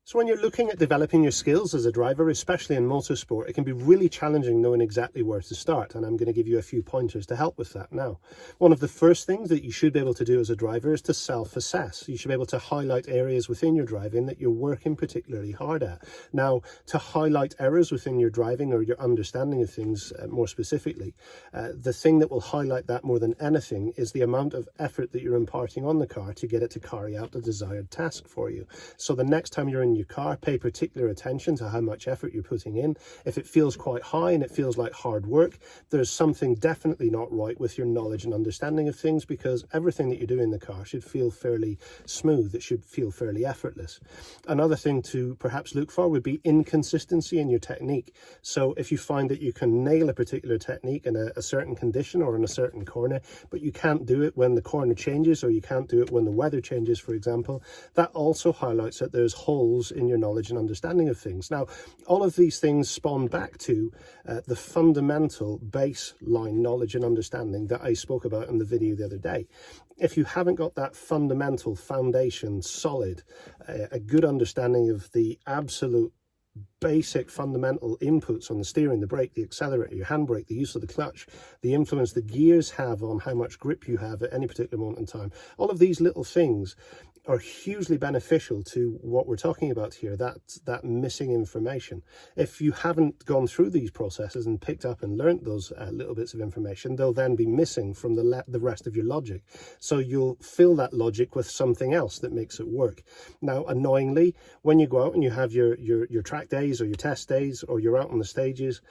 So when you're looking at developing your skills as a driver, especially in motorsport, it can be really challenging knowing exactly where to start. And I'm going to give you a few pointers to help with that now. One of the first things that you should be able to do as a driver is to self-assess. You should be able to highlight areas within your driving that you're working particularly hard at. Now, to highlight errors within your driving or your understanding of things more specifically, the thing that will highlight that more than anything is the amount of effort that you're imparting on the car to get it to carry out the desired task for you. So the next time you're in your car, pay particular attention to how much effort you're putting in. If it feels quite high and it feels like hard work, there's something definitely not right with your knowledge and understanding of things, because everything that you do in the car should feel fairly smooth. It should feel fairly effortless. Another thing to perhaps look for would be inconsistency in your technique. So if you find that you can nail a particular technique in a certain condition or in a certain corner, but you can't do it when the corner changes, or you can't do it when the weather changes, for example, that also highlights that there's holes in your knowledge and understanding of things. Now, all of these things spawn back to the fundamental baseline knowledge and understanding that I spoke about in the video the other day. If you haven't got that fundamental foundation solid, a good understanding of the absolute basic fundamental inputs on the steering, the brake, the accelerator, your handbrake, the use of the clutch, the influence the gears have on how much grip you have at any particular moment in time, all of these little things are hugely beneficial to what we're talking about here, that missing information. If you haven't gone through these processes and picked up and learnt those little bits of information, they'll then be missing from the rest of your logic. So you'll fill that logic with something else that makes it work. Now, annoyingly, when you go out and you have your track days or your test days, or you're out on the stages,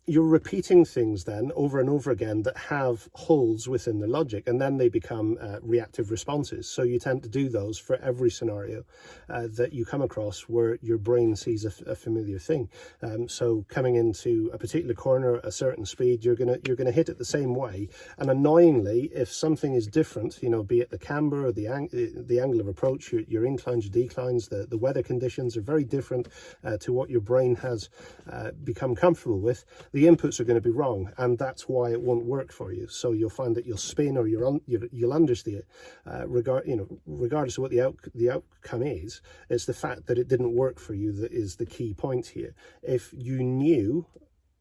you're repeating things then over and over again that have holes within the logic, and then they become reactive responses. So you tend to do those for every scenario that you come across where your brain sees a familiar thing. So coming into a particular corner at a certain speed, you're gonna hit it the same way. And annoyingly, if something is different, you know, be it the camber or the angle of approach, your inclines, your declines, the weather conditions are very different to what your brain has become comfortable with, the inputs are going to be wrong, and that's why it won't work for you. So you'll find that you'll spin or you'll understeer, regardless of what the outcome is. It's the fact that it didn't work for you that is the key point here. If you knew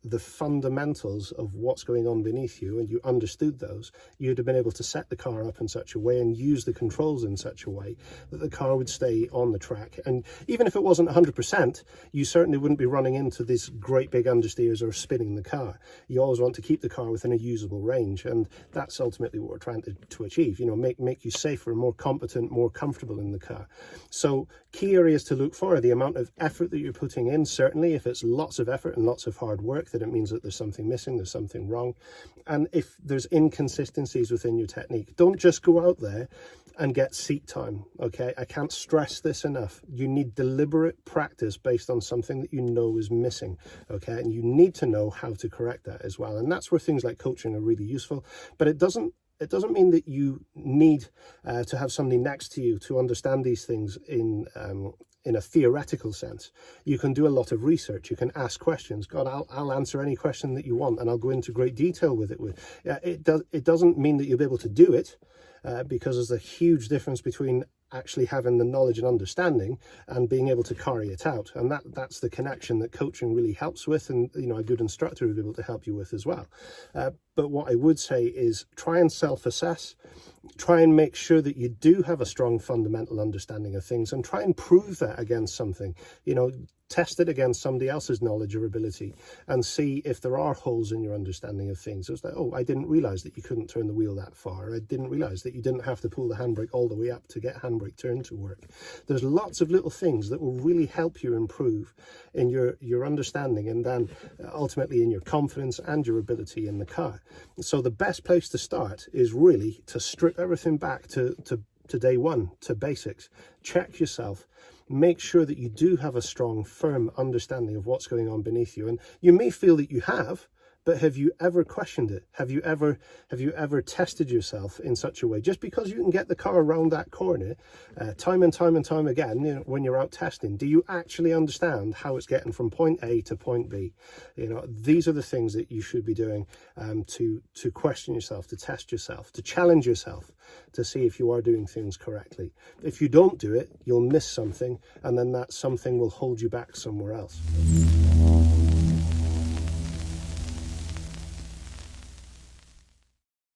the fundamentals of what's going on beneath you and you understood those, you'd have been able to set the car up in such a way and use the controls in such a way that the car would stay on the track. And even if it wasn't 100%, you certainly wouldn't be running into these great big understeers or spinning the car. You always want to keep the car within a usable range, and that's ultimately what we're trying to achieve, you know, make you safer, more competent, more comfortable in the car. So key areas to look for are the amount of effort that you're putting in. Certainly if it's lots of effort and lots of hard work, that it means that there's something missing, there's something wrong. And if there's inconsistencies within your technique, don't just go out there and get seat time, okay? I can't stress this enough. You need deliberate practice based on something that you know is missing, okay? And you need to know how to correct that as well. And that's where things like coaching are really useful, but it doesn't mean that you need to have somebody next to you to understand these things in a theoretical sense. You can do a lot of research. You can ask questions. God, I'll answer any question that you want, and I'll go into great detail with it. It doesn't mean that you'll be able to do it, because there's a huge difference between actually having the knowledge and understanding and being able to carry it out. And that's the connection that coaching really helps with, and you know, a good instructor will be able to help you with as well. But what I would say is try and self-assess, try and make sure that you do have a strong fundamental understanding of things, and try and prove that against something. You know, test it against somebody else's knowledge or ability and see if there are holes in your understanding of things. It's like, oh, I didn't realize that you couldn't turn the wheel that far. I didn't realize that you didn't have to pull the handbrake all the way up to get handbrake turn to work. There's lots of little things that will really help you improve in your understanding, and then ultimately in your confidence and your ability in the car. So the best place to start is really to strip everything back to day one, to basics. Check yourself. Make sure that you do have a strong, firm understanding of what's going on beneath you. And you may feel that you have, but have you ever questioned it? Have you ever tested yourself in such a way? Just because you can get the car around that corner time and time again, you know, when you're out testing, do you actually understand how it's getting from point A to point B? You know, these are the things that you should be doing to question yourself, to test yourself, to challenge yourself, to see if you are doing things correctly. If you don't do it, you'll miss something, and then that something will hold you back somewhere else.